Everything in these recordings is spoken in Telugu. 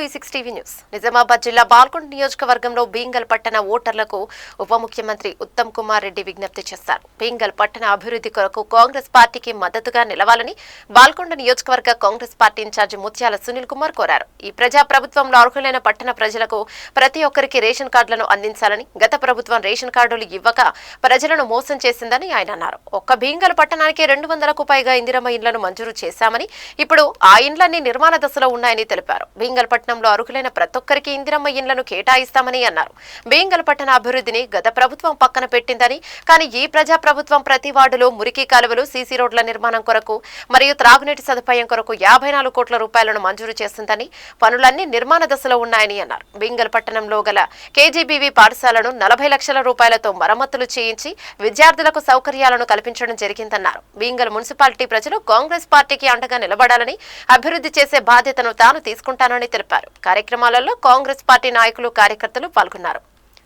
36 టీవీ న్యూస్. నిజామాబాద్ జిల్లా బాల్కొండ నియోజకవర్గంలో బీంగల్ పట్టణ ఓటర్లకు ఉప ముఖ్యమంత్రి ఉత్తమ్ కుమార్ రెడ్డి విజ్ఞప్తి చేశారు. బీంగల్ పట్టణ అభివృద్ధి కొరకు కాంగ్రెస్ పార్టీకి మద్దతుగా నిలవాలని బాల్కొండ నియోజకవర్గ కాంగ్రెస్ పార్టీ ఇన్ఛార్జి ముత్యాల సునీల్ కుమార్ కోరారు. ఈ ప్రజా ప్రభుత్వంలో అర్హులైన పట్టణ ప్రజలకు ప్రతి ఒక్కరికి రేషన్ కార్డులను అందించాలని, గత ప్రభుత్వం రేషన్ కార్డులు ఇవ్వక ప్రజలను మోసం చేసిందని ఆయన అన్నారు. ఒక్క బీంగల్ పట్టణానికి 200కు పైగా ఇందిరమ్మ ఇండ్లను మంజూరు చేశామని, ఇప్పుడు ఆ ఇండ్లన్నీ నిర్మాణ దశలో ఉన్నాయని తెలిపారు. బీంగల్ పట్టణంలో అర్హులైన ప్రతి ఒక్కరికి ఇందిరమ్మ ఇండ్లను కేటాయిస్తామని అన్నారు. బీంగల్ పట్టణ అభివృద్ధిని గత ప్రభుత్వం పక్కన పెట్టిందని, కానీ ఈ ప్రజా ప్రభుత్వం ప్రతి వార్డులో మురికి కాలువలు, సీసీ రోడ్ల నిర్మాణం కొరకు మరియు త్రాగునీటి సదుపాయం కొరకు 54 కోట్ల రూపాయలను మంజూరు చేస్తుందని, పనులన్నీ నిర్మాణ దశలో ఉన్నాయని అన్నారు. బీంగల్ పట్టణంలో గల కేజీబీవీ పాఠశాలను 40 లక్షల రూపాయలతో మరమ్మతులు చేయించి విద్యార్థులకు సౌకర్యాలను కల్పించడం జరిగిందన్నారు. బీంగల్ మున్సిపాలిటీ ప్రజలు కాంగ్రెస్ పార్టీకి అండగా నిలబడాలని, అభివృద్ధి చేసే బాధ్యతను తాను తీసుకుంటానని తెలిపారు. కార్యక్రమాలలో కాంగ్రెస్ పార్టీ నాయకులు, కార్యకర్తలు పాల్గొన్నారు.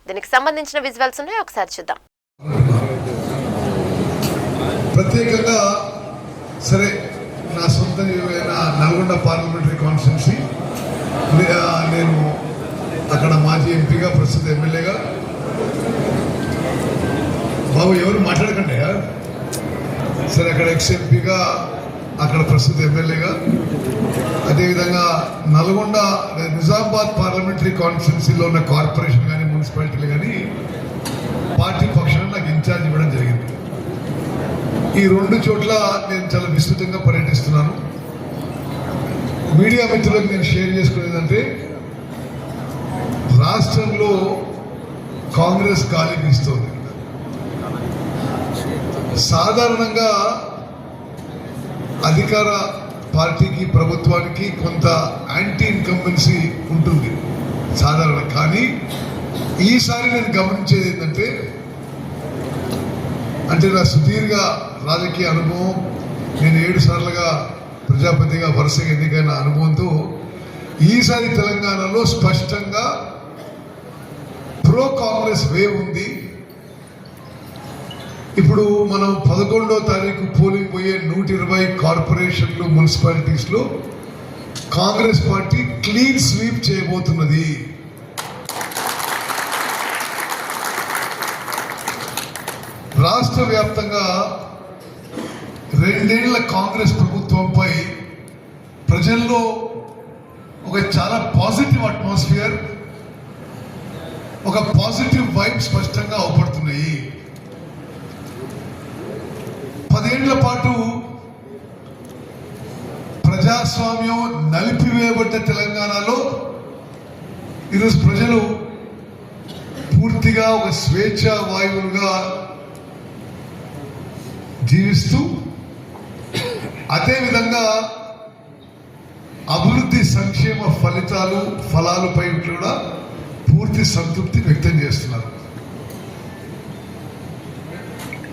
దీనికి సంబంధించిన విజువల్స్ ఉన్నాయి, ఒకసారి చూద్దాం. ప్రత్యేకంగా సరే నా సొంత నల్గొండ పార్లమెంటరీ కాన్స్టిట్యున్సీ, నేను అక్కడ మాజీ ఎంపీగా, ప్రస్తుత ఎమ్మెల్యేగా. బాబు ఎవరు మాట్లాడకండి. సరే అక్కడ ఎక్స్-ఎంపీగా, అక్కడ ప్రస్తుత ఎమ్మెల్యేగా, అదేవిధంగా నల్గొండ నిజామాబాద్ పార్లమెంటరీ కాన్స్టిట్యున్సీలో ఉన్న కార్పొరేషన్ కానీ, మున్సిపాలిటీలు కానీ పార్టీ పక్షాన నాకు ఇన్ఛార్జ్ ఇవ్వడం జరిగింది. ఈ 2 చోట్ల నేను చాలా విస్తృతంగా పర్యటిస్తున్నాను. మీడియా మిత్రులకు నేను షేర్ చేసుకునేదంటే, రాష్ట్రంలో కాంగ్రెస్ గాలి వీస్తోంది. సాధారణంగా అధికార పార్టీకి, ప్రభుత్వానికి కొంత యాంటీ ఇన్కంబెన్సీ ఉంటుంది సాధారణ. కానీ ఈసారి నేను గమనించేది ఏంటంటే, అంటే నా సుదీర్ఘ రాజకీయ అనుభవం, నేను 7 సార్లుగా ప్రజాపతిగా వరుసగా ఎన్నికైన అనుభవంతో ఈసారి తెలంగాణలో స్పష్టంగా ప్రో కాంగ్రెస్ వేవ్ ఉంది. ఇప్పుడు మనం 11వ తారీఖు పోలింగ్ పోయే 120 కార్పొరేషన్లు, మున్సిపాలిటీస్లో కాంగ్రెస్ పార్టీ క్లీన్ స్వీప్ చేయబోతున్నది. రాష్ట్ర వ్యాప్తంగా 2 ఏళ్ల కాంగ్రెస్ ప్రభుత్వంపై ప్రజల్లో ఒక చాలా పాజిటివ్ అట్మాస్ఫియర్, ఒక పాజిటివ్ వైబ్ స్పష్టంగా అవపడుతున్నాయి. 10 ఏళ్ల పాటు ప్రజాస్వామ్యం నలిపివేయబడ్డ తెలంగాణలో ఈరోజు ప్రజలు పూర్తిగా ఒక స్వేచ్ఛా వాయువులుగా జీవిస్తూ, అదేవిధంగా అభివృద్ధి, సంక్షేమ ఫలాలపై కూడా పూర్తి సంతృప్తి వ్యక్తం చేస్తున్నారు.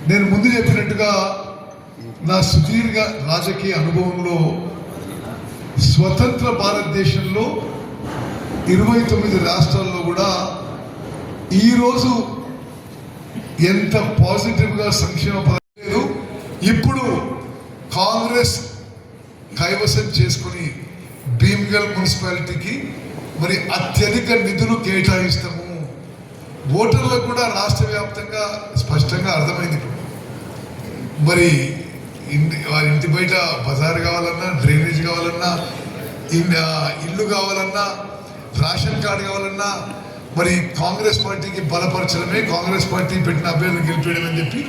నేను ముందు చెప్పినట్టుగా నా సుదీర్ఘ రాజకీయ అనుభవంలో స్వతంత్ర భారతదేశంలో 29 రాష్ట్రాల్లో కూడా ఈరోజు ఎంత పాజిటివ్గా సంక్షేమ పథకాలు ఇప్పుడు కాంగ్రెస్ కైవసం చేసుకుని భీమ్గల్ మున్సిపాలిటీకి మరి అత్యధిక నిధులు కేటాయిస్తాము. ఓటర్లకు కూడా రాష్ట్ర వ్యాప్తంగా స్పష్టంగా అర్థమైంది. మరి వారి ఇంటి బయట బజార్ కావాలన్నా, డ్రైనేజ్ కావాలన్నా, ఇల్లు కావాలన్నా, రేషన్ కార్డు కావాలన్నా, మరి కాంగ్రెస్ పార్టీకి బలపరచడమే, కాంగ్రెస్ పార్టీ పెట్టిన అభ్యర్థులు గెలిపేయడం అని చెప్పి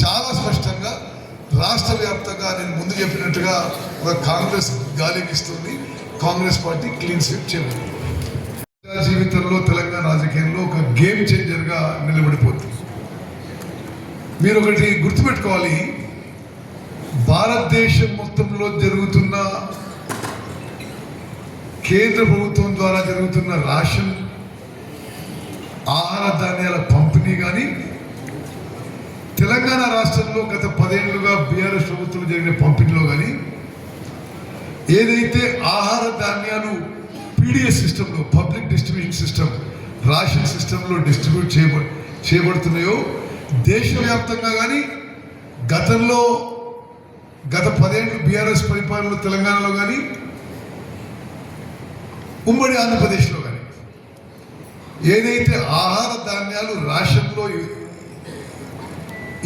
చాలా స్పష్టంగా రాష్ట్ర వ్యాప్తంగా నేను ముందు చెప్పినట్టుగా ఒక కాంగ్రెస్ గాలికిస్తుంది. కాంగ్రెస్ పార్టీ క్లీన్ స్వీప్ చేయబోతుంది. జీవితంలో, తెలంగాణ రాజకీయంలో ఒక గేమ్ చేంజర్గా నిలబడిపోతుంది. మీరు ఒకటి గుర్తుపెట్టుకోవాలి, భారతదేశం మొత్తంలో జరుగుతున్న, కేంద్ర ప్రభుత్వం ద్వారా జరుగుతున్న రేషన్, ఆహార ధాన్యాల పంపిణీ కానీ, తెలంగాణ రాష్ట్రంలో గత 10 ఏళ్లుగా బీఆర్ఎస్ ప్రభుత్వం జరిగిన పంపిణీలో కానీ, ఏదైతే ఆహార ధాన్యాలు పీడిఎస్ సిస్టంలో, పబ్లిక్ డిస్ట్రిబ్యూషన్ సిస్టమ్, రేషన్ సిస్టంలో డిస్ట్రిబ్యూట్ చేయబడుతున్నాయో దేశవ్యాప్తంగా కానీ, గత 10 ఏళ్ళు బీఆర్ఎస్ పరిపాలనలో తెలంగాణలో కానీ ఉమ్మడి ఆంధ్రప్రదేశ్లో కానీ ఏదైతే ఆహార ధాన్యాలు రేషన్లో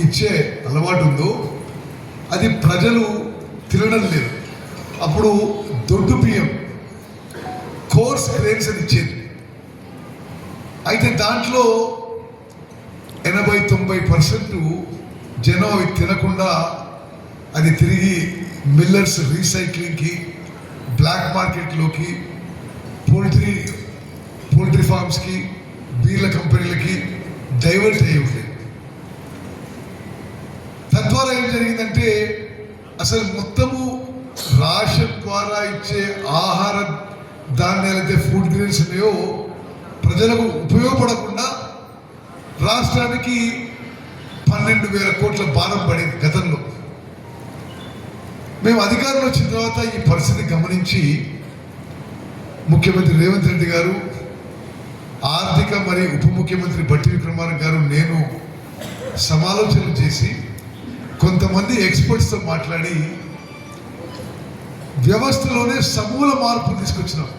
ఇచ్చే అలవాటు ఉందో అది ప్రజలు తినడం లేదు. అప్పుడు దొడ్డు బియ్యం కోర్స్ గ్రెయిన్స్ అని ఇచ్చేది. అయితే దాంట్లో 80-90% జనం అవి తినకుండా అది తిరిగి మిల్లర్స్ రీసైక్లింగ్కి, బ్లాక్ మార్కెట్లోకి, పోల్ట్రీ ఫార్మ్స్కి, బీర్ల కంపెనీలకి డైవర్ట్ అయ్యి ఉంటాయి. తద్వారా ఏం జరిగిందంటే అసలు మొత్తము రేషన్ ద్వారా ఇచ్చే ఆహార ధాన్యాలైతే ఫుడ్ గ్రెయిన్స్ ఉన్నాయో ప్రజలకు ఉపయోగపడకుండా రాష్ట్రానికి 12,000 కోట్ల భారం పడింది గతంలో. మేము అధికారంలో వచ్చిన తర్వాత ఈ పరిస్థితి గమనించి ముఖ్యమంత్రి రేవంత్ రెడ్డి గారు, ఆర్థిక మరియు ఉప ముఖ్యమంత్రి బట్టి విక్రమార్క గారు, నేను సమాలోచనలు చేసి కొంతమంది ఎక్స్పర్ట్స్తో మాట్లాడి వ్యవస్థలోనే సమూల మార్పు తీసుకొచ్చినాం.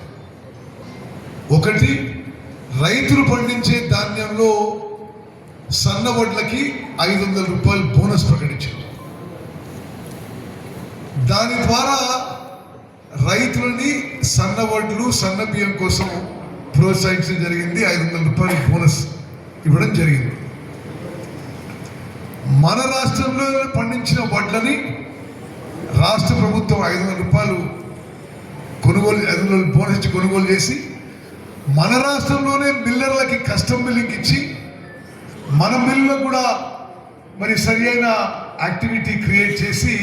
ఒకటి, రైతులు పండించే ధాన్యంలో సన్న వడ్లకి 500 రూపాయలు బోనస్ ప్రకటించారు. దాని ద్వారా రైతులని సన్న వడ్లు, సన్న బియ్యం కోసం ప్రోత్సహించడం జరిగింది. 500 రూపాయలు బోనస్ ఇవ్వడం జరిగింది. మన రాష్ట్రంలో పండించిన వడ్లని రాష్ట్ర ప్రభుత్వం 500 రూపాయలు కొనుగోలు, 500 బోనస్ ఇచ్చి కొనుగోలు చేసి మన రాష్ట్రంలోనే మిల్లర్లకి కస్టమ్ మిల్లింగ్ ఇచ్చి మన మిల్లులో కూడా మరి సరి అయిన యాక్టివిటీ క్రియేట్ చేసి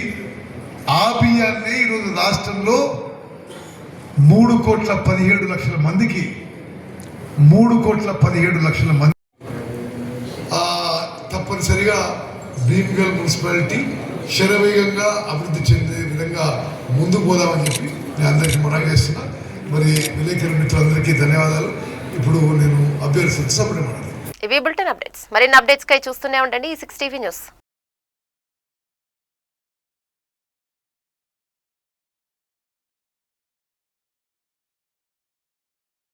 ఆ బియ్యాన్ని ఈరోజు రాష్ట్రంలో 3,17,00,000 మందికి 3,17,00,000 మంది తప్పనిసరిగా భీమ్గల్ మున్సిపాలిటీ శరవేగంగా అభివృద్ధి చెందే విధంగా ముందుకు పోదామని చెప్పి నేను అందరికీ మనవి చేస్తున్నా. మరి విలేకరుల మిత్రులందరికీ ధన్యవాదాలు. ఇప్పుడు నేను అభ్యర్థి సభ్యుడు. ఇవి బులెటిన్ అప్డేట్స్. మరిన్ని అప్డేట్స్ కై చూస్తూనే ఉండండి ఈ 6 టీవీ న్యూస్.